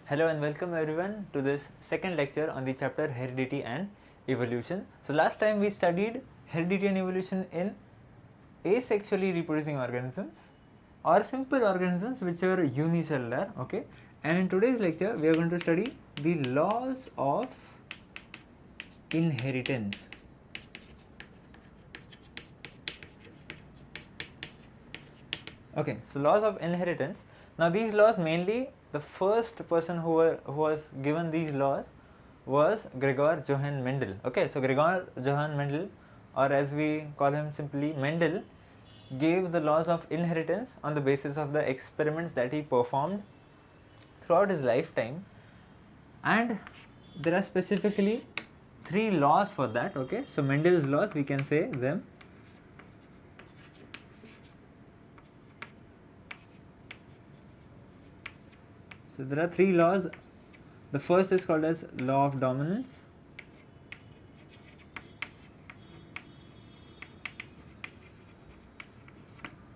Hello and welcome everyone to this second lecture on the chapter Heredity and Evolution. So last time we studied heredity and evolution in asexually reproducing organisms or simple organisms which are unicellular, okay? And in today's lecture we are going to study the laws of inheritance. Okay, so laws of inheritance. Now these laws, mainly the first person who was given these laws was Gregor Johann Mendel. Okay, so Gregor Johann Mendel, or as we call him simply Mendel, gave the laws of inheritance on the basis of the experiments that he performed throughout his lifetime, and there are specifically 3 laws for that. Okay, so Mendel's laws, we can say them. So there are 3 laws. The first is called as law of dominance.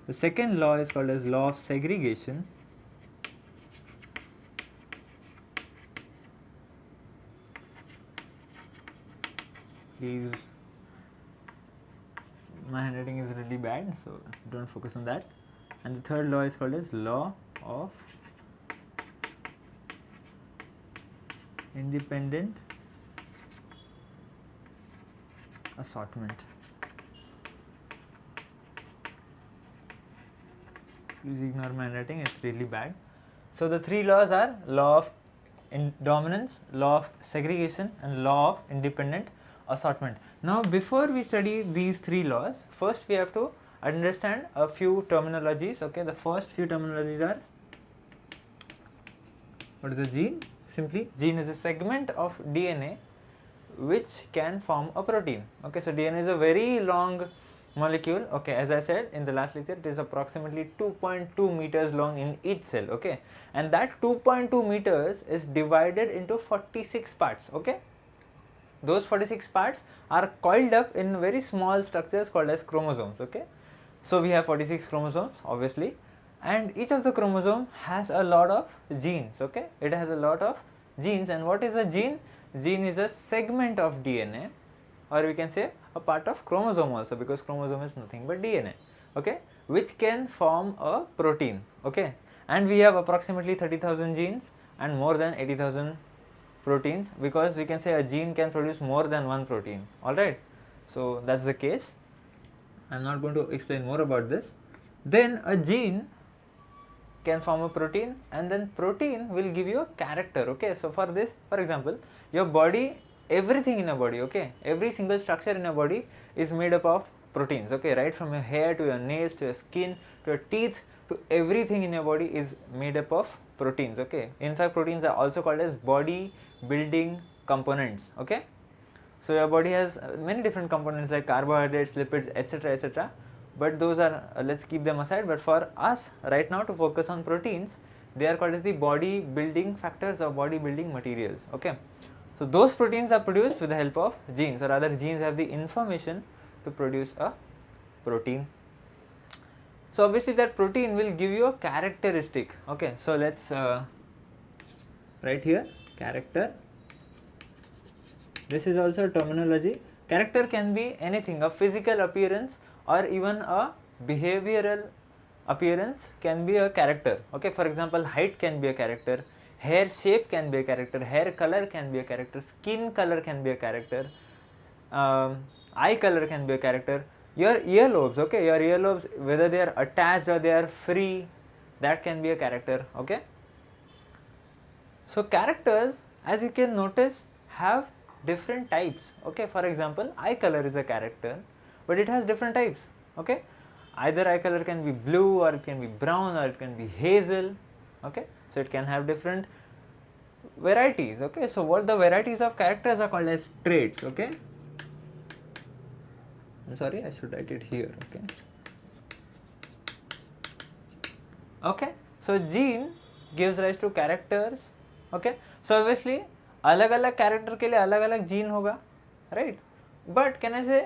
The second law is called as law of segregation. Please, my handwriting is really bad, so don't focus on that. And the third law is called as law of independent assortment. Please ignore my handwriting, it's really bad. So the 3 laws are law of dominance, law of segregation, and law of independent assortment. Now before we study these 3 laws, first we have to understand a few terminologies. Okay, the first few terminologies are, what is a gene? Simply, gene is a segment of DNA which can form a protein. Okay, so DNA is a very long molecule. Okay, as I said in the last lecture, it is approximately 2.2 meters long in each cell. Okay, and that 2.2 meters is divided into 46 parts. Okay, those 46 parts are coiled up in very small structures called as chromosomes. Okay, so we have 46 chromosomes obviously, and each of the chromosome has a lot of genes. Okay, it has a lot of genes. And what is a gene? Gene is a segment of DNA, or we can say a part of chromosome also, because chromosome is nothing but DNA. Okay, which can form a protein. Okay, and we have approximately 30,000 genes and more than 80,000 proteins, because we can say a gene can produce more than one protein. Alright, so that's the case. I'm not going to explain more about this. Then a gene can form a protein, and then protein will give you a character. Okay, so for this, for example, your body, everything in your body, okay, every single structure in your body is made up of proteins. Okay, right from your hair to your nails to your skin to your teeth to everything in your body is made up of proteins. Okay, in fact proteins are also called as body building components. Okay, so your body has many different components like carbohydrates, lipids, etc, etc, but those are, let's keep them aside. But for us right now to focus on proteins, they are called as the body building factors or body building materials. Okay, so those proteins are produced with the help of genes, or rather genes have the information to produce a protein. So obviously that protein will give you a characteristic. Okay, so let's write here character. This is also terminology. Character can be anything, a physical appearance or even a behavioral appearance can be a character. Okay, for example, height can be a character, hair shape can be a character, hair color can be a character, skin color can be a character, eye color can be a character, your earlobes, okay, your earlobes, whether they are attached or they are free, that can be a character. Okay, so characters, as you can notice, have different types. Okay, for example, eye color is a character, but it has different types. Okay, either eye color can be blue, or it can be brown, or it can be hazel. Okay, so it can have different varieties. Okay, so what the varieties of characters are called as traits. Okay, I'm sorry, I should write it here. Okay, okay, so gene gives rise to characters. Okay, so obviously अलग अलग character के लिए अलग अलग gene होगा, right, but can I से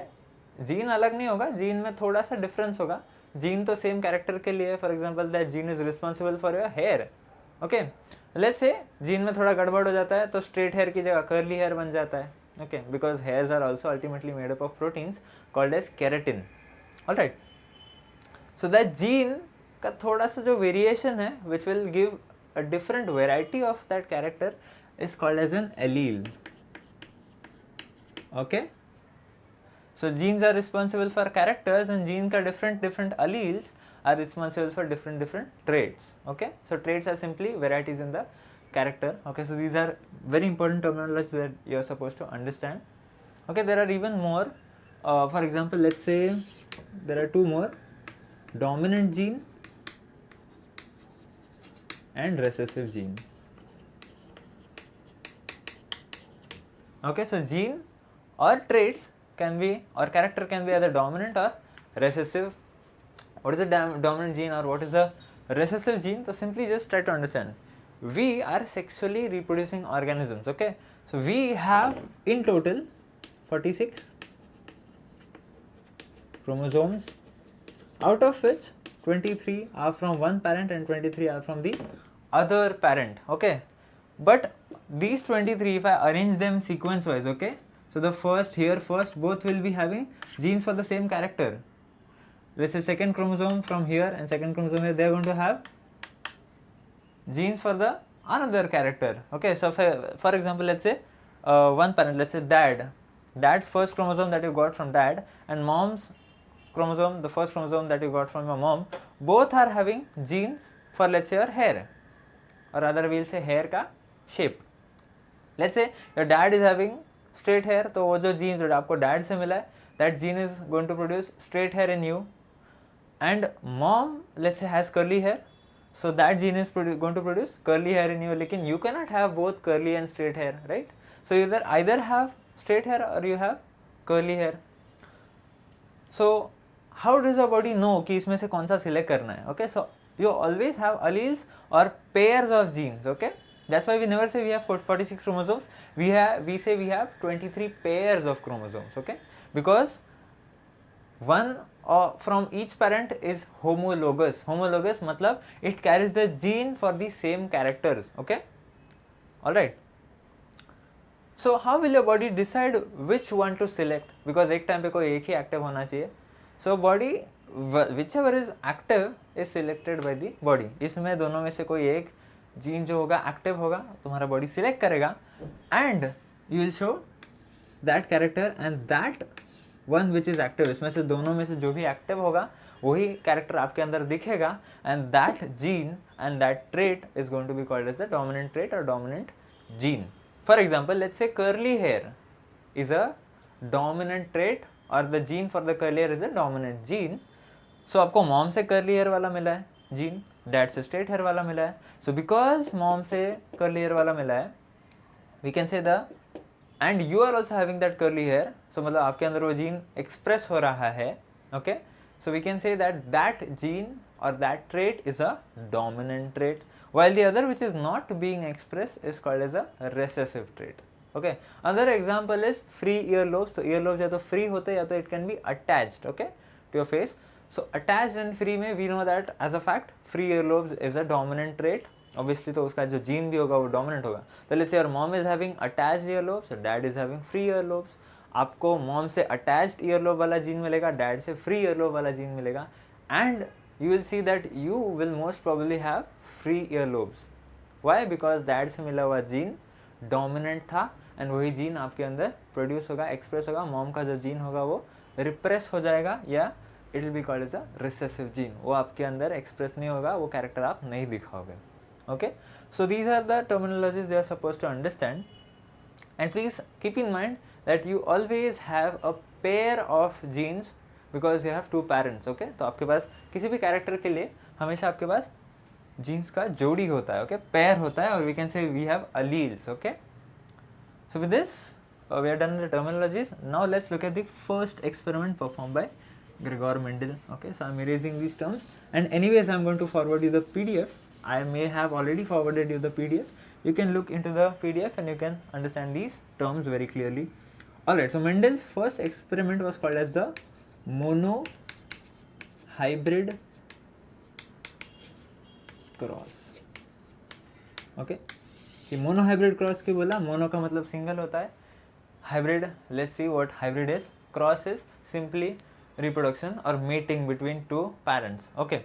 gene अलग नहीं होगा, जीन में थोड़ा सा डिफरेंस होगा. जीन तो सेम कैरेक्टर के लिए, for example that gene is responsible for your hair. Okay, let's say gene में थोड़ा गड़बड़ हो जाता है तो स्ट्रेट हेयर की जगह कर्ली हेयर बन जाता है, okay, because hairs are also ultimately made up of proteins called as keratin, alright. So that gene का थोड़ा सा जो वेरिएशन है which will give a different variety of that character is called as an allele, okay. So genes are responsible for characters and gene का different alleles are responsible for different traits, okay. So traits are simply varieties in the character, okay. So these are very important terminologies that you are supposed to understand, okay. There are even more, for example, let's say there are two more, dominant gene and recessive gene, okay. So gene or traits can be or character can be either dominant or recessive. What is a dominant gene or what is a recessive gene? So simply just try to understand. We are sexually reproducing organisms, okay. So we have in total 46 chromosomes, out of which 23 are from one parent and 23 are from the other parent, okay. But these 23, if I arrange them sequence wise, okay, so the first both will be having genes for the same character. Let's say second chromosome from here and second chromosome here, they are going to have genes for the another character, okay. So for example, let's say one parent, let's say dad's first chromosome that you got from dad and mom's chromosome, the first chromosome that you got from your mom, both are having genes for, let's say, your hair, or rather we'll say hair ka shape. Let's say your dad is having straight hair, तो वो जो jeans जो आपको dad से मिला है, that gene is going to produce straight hair in you, and mom let's say has curly hair, so that gene is going to produce curly hair in you. लेकिन you cannot have both curly and straight hair, right? So you either have straight hair or you have curly hair. So how does your body know कि इसमें से कौन सा select करना है, okay? So you always have alleles or pairs of genes, okay? That's why we never say we have 46 chromosomes. We say we have 23 pairs of chromosomes, okay? Because one from each parent is homologous. Homologous मतलब it carries the gene for the same characters, okay? All right. So how will your body decide which one to select? Because एक time पे कोई एक ही active होना चाहिए. So body whichever is active is selected by the body. इसमें दोनों में से कोई एक जीन जो होगा एक्टिव होगा, तुम्हारा बॉडी सिलेक्ट करेगा and you will show that character and that one which is active. इसमें से दोनों में से जो भी एक्टिव होगा वही कैरेक्टर आपके अंदर दिखेगा and that gene and that trait is going to be called as the dominant trait और dominant gene. For example, let's say curly hair is a dominant trait और the gene for the curly hair is a dominant gene. So आपको mom से curly hair वाला मिला है gene, dad से straight hair वाला मिला है. सो बिकॉज मॉम से कर्ली हेयर वाला मिला है, we can say the and you are also having that curly hair. So मतलब आपके अंदर वो जीन एक्सप्रेस हो रहा है, okay. So we can say that that gene और that trait is a dominant trait, while the other which is not being expressed is called as a recessive trait, okay. Another example is free earlobes. So earlobes या तो free होते या तो it can be attached, okay, to your face. So attached and free में we know that as a fact free earlobes is a dominant trait. Obviously तो उसका जो gene भी होगा वो dominant होगा. तो let's say your mom is having attached earlobes, so dad is having free earlobes. आपको mom से attached earlobe वाला जीन मिलेगा, dad से free earlobe वाला जीन मिलेगा, and you will see that you will most probably have free earlobes. Why? Because dad से मिला हुआ जीन डोमिनेंट था एंड वही जीन आपके अंदर प्रोड्यूस होगा, एक्सप्रेस होगा. मॉम का जो जीन होगा वो रिप्रेस हो जाएगा या it will be called as a recessive gene. वो आपके अंदर एक्सप्रेस नहीं होगा, वो कैरेक्टर आप नहीं दिखाओगे, okay. So these are the terminologies they are suppose to understand and please keep in mind that you always have a pair of genes because you have two parents, okay. तो आपके पास किसी भी character के लिए हमेशा आपके पास jeans का जोड़ी होता है, ओके, पेयर होता है, और we can say we have alleles, okay. So with this we are done the terminologies. Now let's look at the first experiment perform by Gregor Mendel, okay. So I'm erasing these terms and anyways I'm going to forward you the PDF. I may have already forwarded you the PDF. You can look into the PDF and you can understand these terms very clearly. Alright, so Mendel's first experiment was called as the monohybrid cross. Okay कि mono hybrid cross की बोला, mono का मतलब single होता है, hybrid let's see what hybrid is, cross is simply reproduction or mating between two parents. Okay,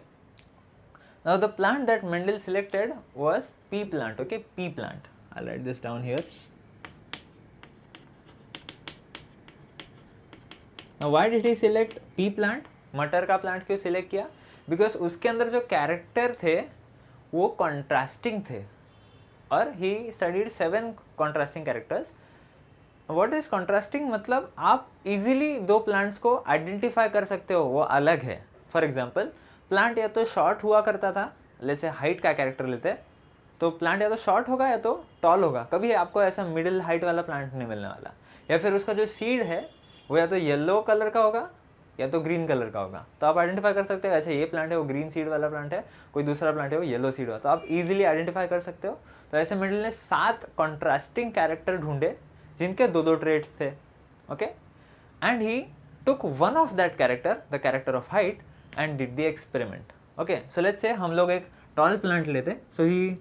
now the plant that Mendel selected was pea plant. Okay, pea plant, I'll write this down here. Now why did he select pea plant? मटर का plant क्यों select किया? Because उसके अंदर जो character थे वो contrasting थे, और he studied 7 contrasting characters. What is contrasting? मतलब आप इजीली दो प्लांट्स को आइडेंटिफाई कर सकते हो, वो अलग है. फॉर एग्जाम्पल, प्लांट या तो शॉर्ट हुआ करता था, जैसे हाइट का कैरेक्टर लेते हैं, तो प्लांट या तो शॉर्ट होगा या तो टॉल होगा. कभी आपको ऐसा मिडिल हाइट वाला प्लांट नहीं मिलने वाला. या फिर उसका जो सीड है वो या तो येलो कलर का होगा या तो ग्रीन कलर का होगा. तो आप आइडेंटिफाई कर सकते हो अच्छा ये प्लांट है वो ग्रीन सीड वाला प्लांट है, कोई दूसरा प्लांट है वो येलो सीड वाला. तो आप इजीली आइडेंटिफाई कर सकते हो. तो ऐसे मेंडल ने 7 कॉन्ट्रास्टिंग कैरेक्टर ढूंढे जिनके 2-2 ट्रेट्स थे. Okay, and he took one of that character, the character of height, and did the experiment. Okay, so let's say हम लोग एक टॉल प्लांट लेते. So he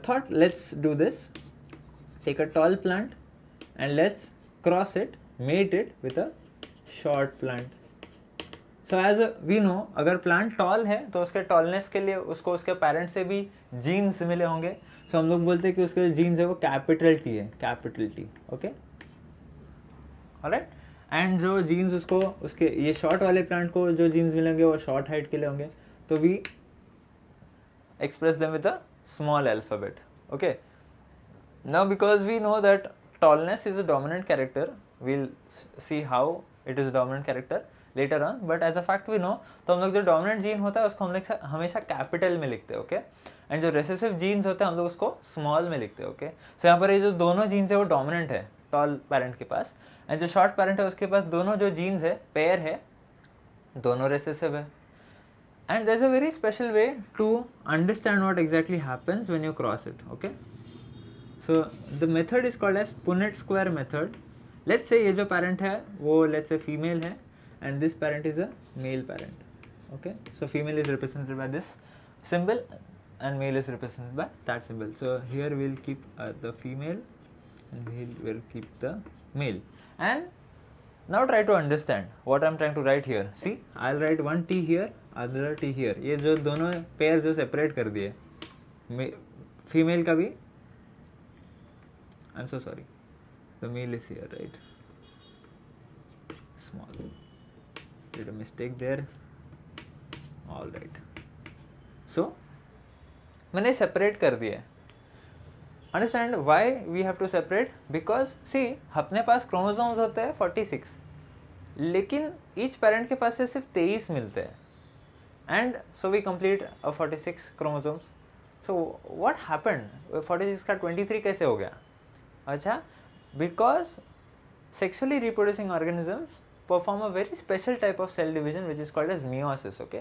thought let's do this, take a tall plant and let's cross it, mate it with a short plant. So as we know, अगर plant tall है तो उसके tallness के लिए उसको उसके पेरेंट्स से भी जीन्स मिले होंगे. सो हम लोग बोलते हैं कि उसके जीन्स है वो कैपिटल टी है, capital T. Okay, alright. And जो जीन्स उसको उसके ये शॉर्ट वाले प्लांट को जो जीन्स मिलेंगे वो शॉर्ट हाइट के लिए होंगे. तो we express them with a small alphabet. Okay, now because we know that tallness is a dominant character, we'll see how it is a dominant character later on, but as a fact we know, तो हम लोग जो dominant gene होता है उसको हम लोग हमेशा कैपिटल में लिखते हैं. ओके, एंड जो रेसेसिव जीन्स होते हैं हम लोग उसको स्मॉल में लिखते हैं. ओके, सो यहाँ पर ये जो दोनों जीन्स है वो डोमिनेंट है टॉल पेरेंट के पास, एंड जो शॉर्ट पेरेंट है उसके पास दोनों जो जीन्स है पेयर है, दोनों रेसेसिव है. And there is a very special way to understand what exactly happens when you cross it. Okay, so the method is called as Punnett square method. Let's say ये जो parent है वो let's say female है and this parent is a male parent. Okay, so female is represented by this symbol and male is represented by that symbol. So here we'll keep the female and we'll keep the male. And now try to understand what I'm trying to write here. See, I'll write one T here, other T here. ये जो दोनों pair जो separate कर दिए, female का भी, I'm so sorry, the male is here, right? Small, did a mistake there. All right, so मैंने separate कर दिया. Understand why we have to separate? Because see, अपने पास chromosomes होते हैं 46, लेकिन each parent के पास से सिर्फ 23 मिलते हैं, and so we complete a 46 chromosomes. So what happened? 46 का 23 कैसे हो गया? अच्छा, because sexually reproducing organisms perform a very special type of cell division which is called as meiosis. Okay,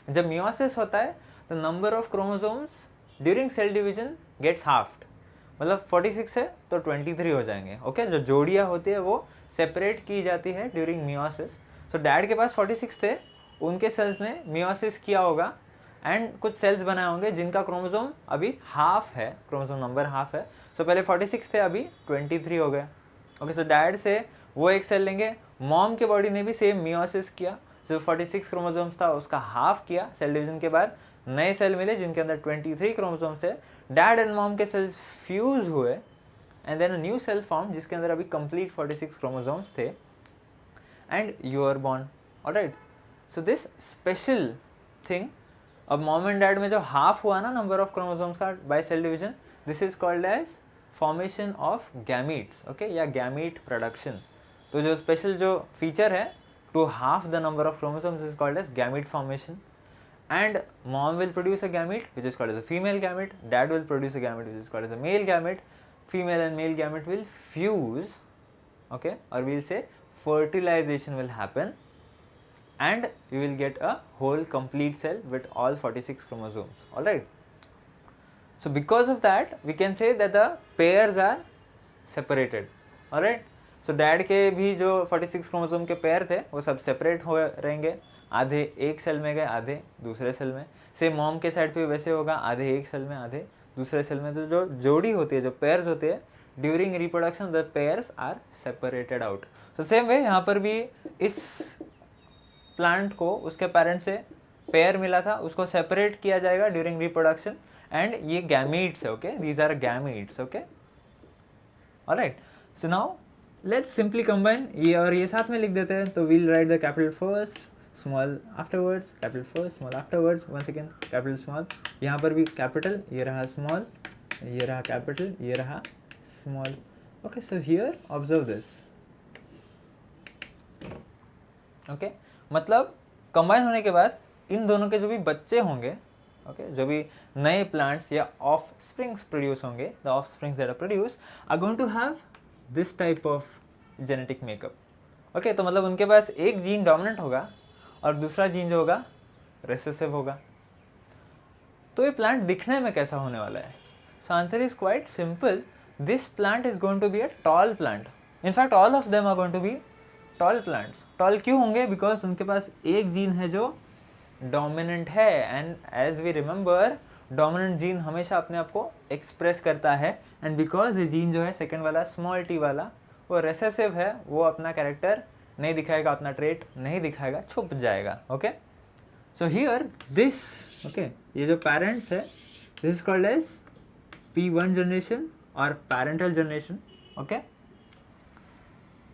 जब मियोसिस होता है the number of chromosomes during cell division gets halved. मतलब 46 है तो 23 हो जाएंगे. ओके, जो जोड़ियाँ होती है वो सेपरेट की जाती है ड्यूरिंग मियोसिस. सो डैड के पास 46 थे, उनके सेल्स ने मियोसिस किया होगा एंड कुछ सेल्स बनाए होंगे जिनका क्रोमोसोम अभी हाफ है, क्रोमोसोम नंबर हाफ है. सो पहले 46 थे, अभी 23 हो गए. ओके, सो डैड से वो एक सेल लेंगे, मॉम के बॉडी ने भी सेम मियोसिस किया, जो 46 क्रोमोसोम्स था उसका हाफ किया. सेल डिवीजन के बाद नए सेल मिले जिनके अंदर 23 क्रोमोसोम्स थे. डैड एंड मॉम के सेल्स फ्यूज हुए and then a new cell form जिसके अंदर अभी कंप्लीट 46 क्रोमोसोम्स थे and you are born. Alright, so this special thing, अब मॉम एंड डैड में जो हाफ हुआ ना नंबर ऑफ क्रोमोसोम्स का by cell division, this is called as formation of gametes. Okay, या गैमीट प्रोडक्शन. तो जो स्पेशल जो फीचर है to half the number of chromosomes is called as gamete formation. And mom will produce a gamete which is called as a female gamete, dad will produce a gamete which is called as a male gamete. Female and male gamete will fuse. Okay, और we'll say fertilization will happen and you will get a whole complete cell with all 46 chromosomes. All right, so because of that we can say that the pairs are separated. All right, so dad के भी जो 46 chromosome के pair थे वो सब separate हो रहेंगे, आधे एक सेल में गए आधे दूसरे सेल में. सेम मॉम के साइड पे वैसे होगा, आधे एक सेल में आधे दूसरे सेल में तो जो जोड़ी होती है, जो पेयर्स होते हैं, during reproduction the pairs are separated out. तो सेम वे यहाँ पर भी इस प्लांट को उसके पेरेंट से पेयर मिला था, उसको सेपरेट किया जाएगा ड्यूरिंग रिप्रोडक्शन, एंड ये गैमीट्स है, okay, these are gametes, okay, alright. So now let's simply combine ये और ये साथ में लिख देते हैं। तो we'll write the capital first, small afterwards, capital first, small afterwards, once again capital small, यहाँ पर भी कैपिटल, ये रहा स्मॉल, ये रहा कैपिटल, ये रहा small, okay. So here observe this, okay, मतलब कंबाइन होने के बाद इन दोनों के जो भी बच्चे होंगे, ओके, जो भी नए प्लांट्स या ऑफ स्प्रिंग्स प्रोड्यूस होंगे, the offsprings that are produce are going to have this type of genetic makeup, okay. तो मतलब उनके पास एक जीन डोमिनेंट होगा और दूसरा जीन जो होगा रिसेसिव होगा। तो ये प्लांट दिखने में कैसा होने वाला है? So answer is quite simple, this plant is going to be a tall plant. In fact all of them are going to be tall plants. Tall क्यों होंगे? बिकॉज उनके पास एक जीन है जो डोमिनेंट है, and as we remember dominant gene हमेशा अपने आप को एक्सप्रेस करता है, एंड बिकॉज ये जीन जो है सेकंड वाला स्मॉल टी वाला वो रेसेसिव है, वो अपना कैरेक्टर नहीं दिखाएगा, अपना ट्रेट नहीं दिखाएगा, छुप जाएगा, okay. So here this, okay, ये जो पेरेंट्स है this is called as P1 generation और पैरेंटल जनरेशन, ओके।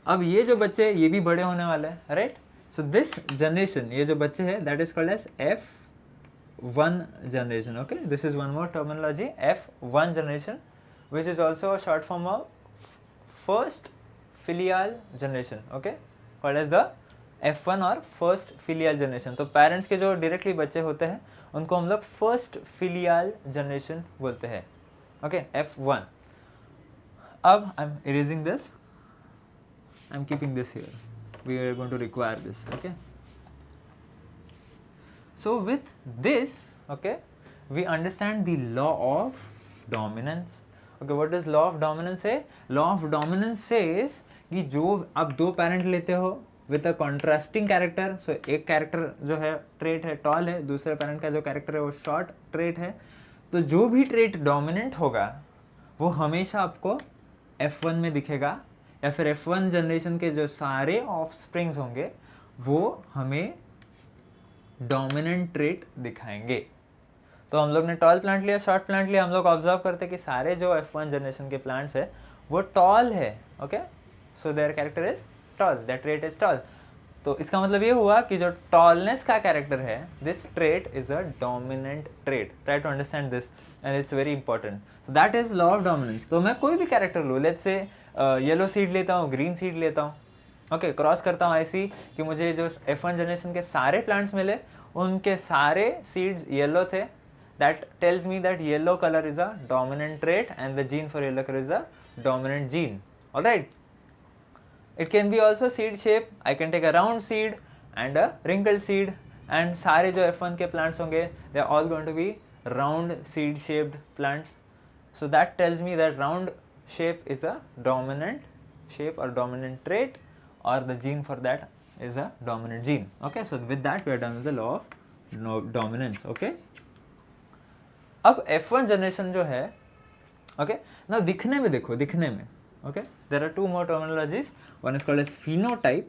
अब ये जो बच्चे ये भी बड़े होने वाले हैं, राइट। सो दिस जनरेशन, ये जो बच्चे हैं that is called as F1 generation, okay. This is one more terminology, F1 generation, which is also a short form of first filial generation, okay, called as the F1 और first filial generation. तो parents के जो directly बच्चे होते हैं उनको हम लोग फर्स्ट फिलियल जनरेशन बोलते हैं, ओके, F1। अब I am erasing this, I am keeping this here, we are going to require this, okay. So with this, okay, we understand the law of dominance, okay. What does law of dominance say? Law of dominance says कि जो आप दो parent लेते हो with a contrasting character, so एक character जो है trait है टॉल है, दूसरे पेरेंट का जो कैरेक्टर है वो शॉर्ट ट्रेट है, तो जो भी ट्रेट डोमिनेंट होगा वो हमेशा आपको F1 में दिखेगा, या फिर F1 जनरेशन के जो सारे ऑफ स्प्रिंग्स होंगे वो हमें डोमिनेंट ट्रेट दिखाएंगे। तो हम लोग ने टॉल प्लांट लिया, शॉर्ट प्लांट लिया, हम लोग ऑब्जर्व करते हैं कि सारे जो F1 जनरेशन के प्लांट्स है वो टॉल है, okay. So their character is tall, that trait is tall. तो इसका मतलब ये हुआ कि जो टॉलनेस का कैरेक्टर है this trait is a dominant trait. Try to understand this and it's very important. So that is law of dominance. तो मैं कोई भी कैरेक्टर लूँ, लेट्स से येलो सीड लेता हूँ, ग्रीन सीड लेता हूँ, ओके, क्रॉस करता हूँ ऐसी कि मुझे जो F1 जनरेशन के सारे प्लांट्स मिले उनके सारे सीड्स येलो थे, that tells me that yellow colour is a dominant trait and the gene for yellow colour is a dominant gene, alright. It can be also seed shape, I can take a round seed and a wrinkled seed, and सारे जो F1 के plants होंगे they are all going to be round seed shaped plants. So that tells me that round shape is a dominant shape or dominant trait, or the gene for that is a dominant gene, okay. So with that we are done with the law of dominance, okay. अब F1 generation जो है, okay, now दिखने में देखो, दिखने में, okay, there are two more terminologies, one is called as phenotype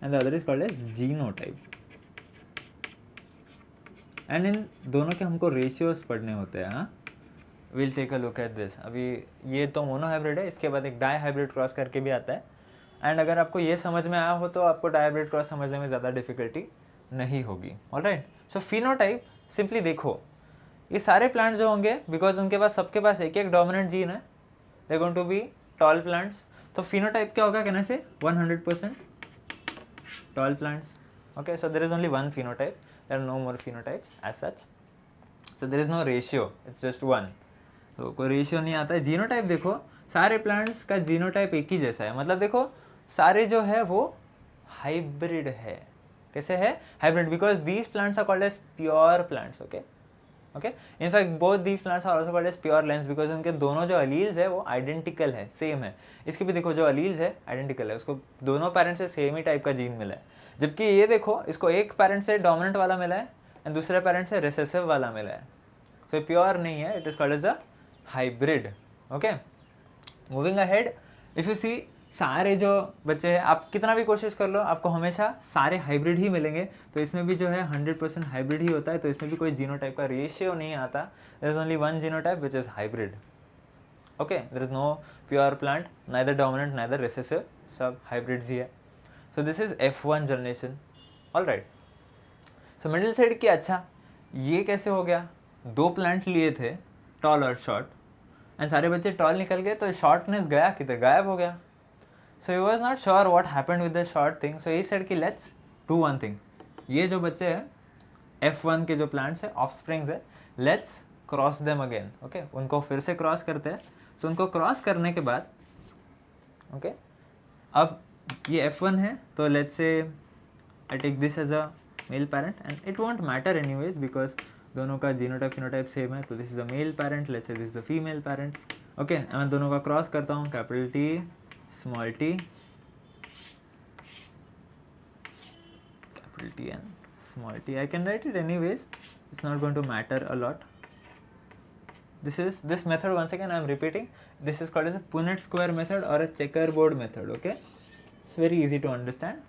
and the other is called as genotype, and इन दोनों के हमको ratios पढ़ने होते हैं, हाँ। we'll take a look at this। अभी ये तो मोनोहाइब्रिड है, इसके बाद एक डाईहाइब्रिड क्रॉस करके भी आता है, एंड अगर आपको ये समझ में आया हो तो आपको डाईहाइब्रिड क्रॉस समझने में ज़्यादा डिफिकल्टी नहीं होगी, ऑलराइट। सो फिनोटाइप सिंपली देखो, ये सारे प्लांट्स जो होंगे बिकॉज उनके पास सबके पास एक एक डोमिनेंट जीन है, they going to be tall plants. तो फिनोटाइप क्या होगा कहने से 100% tall plants, okay. So there is only one phenotype, there are no more phenotypes as such, so there is no ratio, it's just one. तो कोई ratio नहीं आता है। जीनोटाइप देखो, सारे प्लांट्स का जीनोटाइप एक ही जैसा है, मतलब देखो सारे जो है वो हाइब्रिड है। कैसे है hybrid? Because these plants are called as pure plants, okay okay. In fact both these plants are also called as pure lines because उनके दोनों जो अलील्स है वो आइडेंटिकल है, सेम है। इसके भी देखो जो अलील्स है आइडेंटिकल है, उसको दोनों पेरेंट्स से सेम ही टाइप का जीन मिला है। जबकि ये देखो इसको एक पेरेंट से डोमिनेंट वाला मिला है, एंड दूसरे पेरेंट से रिसेसिव वाला मिला है, सो प्योर नहीं है, it is called as a hybrid. Okay, moving ahead, if you see सारे जो बच्चे हैं, आप कितना भी कोशिश कर लो आपको हमेशा सारे हाइब्रिड ही मिलेंगे, तो इसमें भी जो है 100% हाइब्रिड ही होता है, तो इसमें भी कोई जीनोटाइप का रेशियो नहीं आता, there is only one genotype which is hybrid. Okay, there is no pure plant, neither dominant neither recessive, सब हाइब्रिड्स ही है। So this is F1 generation. Alright, so middle side की, अच्छा ये कैसे हो गया, दो प्लांट लिए थे टॉल और शॉर्ट, एंड सारे बच्चे टॉल निकल गए तो शॉर्टनेस गया किधर, गायब हो गया। So he was not sure what happened with the short thing, so he said कि लेट्स डू वन थिंग, ये जो बच्चे हैं F1 के जो प्लांट्स है, ऑफस्प्रिंग्स है, let's cross them again. Okay, उनको फिर से क्रॉस करते हैं। सो उनको क्रॉस करने के बाद ओके, अब ये F1 है, तो let's say I take this as a male parent and it won't matter anyways because दोनों का जीनोटाइप फिनोटाइप सेम है, तो this is a male parent, let's say this is a female parent. Okay, मैं दोनों का cross करता हूँ, capital T small t, capital T and small t. I can write it anyways, it's not going to matter a lot. This method, once again I am repeating, this is called as a Punnett square method or a checkerboard method. Okay, it's very easy to understand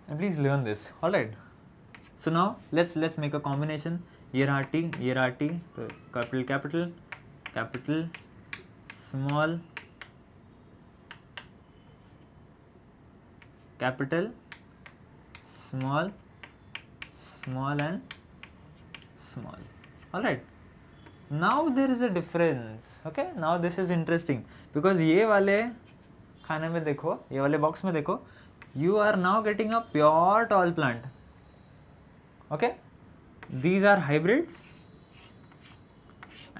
and please learn this. All right, so now let's make a combination. Here are t, so capital small capital small and small. all right, now there is a difference. okay, now this is interesting because ये वाले खाने में देखो, ये वाले box में देखो, you are now getting a pure tall plant. okay, these are hybrids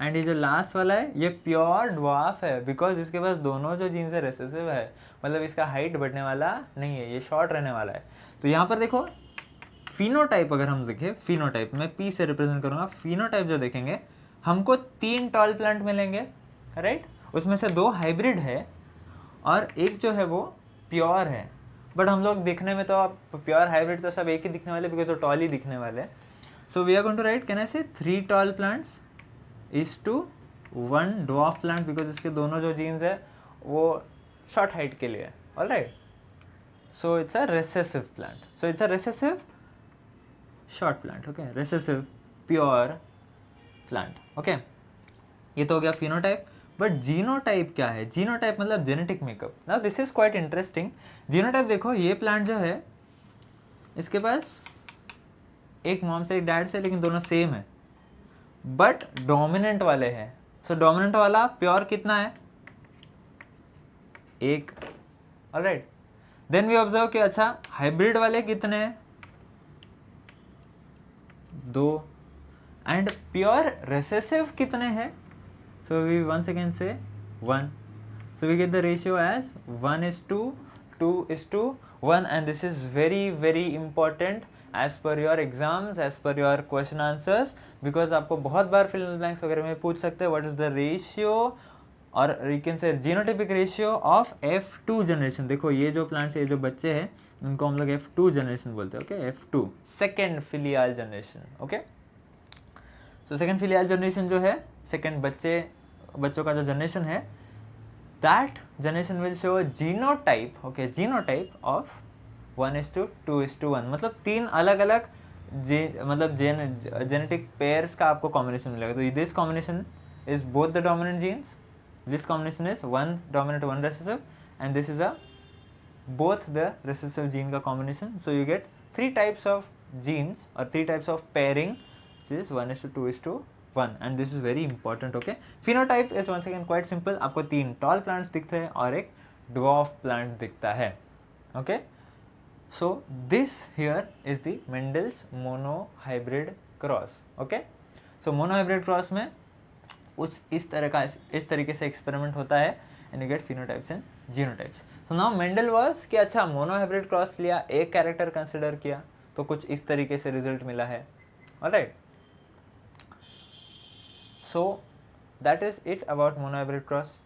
and ये जो लास्ट वाला है ये प्योर ड्वार्फ है बिकॉज इसके पास दोनों जो जीन्स है रेसेसिव है, मतलब इसका हाइट बढ़ने वाला नहीं है, ये शॉर्ट रहने वाला है। तो यहाँ पर देखो फिनोटाइप, अगर हम देखें फिनोटाइप, मैं P से रिप्रेजेंट करूँगा, फिनोटाइप जो देखेंगे हमको 3 टॉल प्लांट मिलेंगे, राइट, उसमें से 2 हाइब्रिड है और एक जो है वो प्योर है। बट हम लोग दिखने में तो आप प्योर हाइब्रिड तो सब एक ही दिखने वाले बिकॉज वो टॉल ही दिखने वाले। So we are going to write, can I say 3 tall plants is to 1 dwarf plant because इसके दोनों जो जीन्स है वो शॉर्ट हाइट के लिए है। Alright, so it's a recessive plant, so it's a recessive short plant. Okay, recessive pure plant. Okay, ये तो हो गया फिनोटाइप। बट जीनोटाइप क्या है? जीनोटाइप मतलब genetic makeup. Now this is quite interesting. Genotype देखो, ये प्लांट जो है इसके पास एक मॉम से एक डैड से, लेकिन दोनों सेम है बट डोमिनेंट वाले हैं। सो डोमिनेंट वाला प्योर कितना है? 1। ऑलराइट, देन वी ऑब्जर्व कि अच्छा हाइब्रिड वाले कितने हैं? 2। एंड प्योर रेसेसिव कितने हैं? सो वी वंस अगेन से 1. So we get the ratio as 1:2:1, and this is very very important as per your exams, as per your question answers, because आपको बहुत बार fill in the blanks वगैरह में पूछ सकते हैं what is the ratio और you can say genotypic ratio of F2 generation। देखो ये जो plants ये जो बच्चे हैं उनको हम लोग F2 generation बोलते हैं। Okay, F2 second filial generation। Okay, so second filial generation जो है second बच्चों का जो generation है, that generation will show a genotype, okay, genotype of 1:2:1, मतलब 3 अलग अलग मतलब genetic pairs का आपको combination मिलेगा। तो this combination is both the dominant genes, this combination is 1 dominant 1 recessive, and this is a both the recessive gene का combination। So you get 3 types of genes or 3 types of pairing, which is 1:2:1, and this is very important। okay, phenotype is once again quite simple, आपको 3 tall plants दिखते हैं और एक dwarf plant दिखता है। okay, so this here is the Mendel's monohybrid cross। okay, so monohybrid cross में इस तरीके से एक्सपेरिमेंट होता है and you get phenotypes and genotypes। so now Mendel was कि अच्छा monohybrid cross लिया, एक कैरेक्टर कंसिडर किया तो कुछ इस तरीके से रिजल्ट मिला है। Alright, so that is it about monohybrid cross।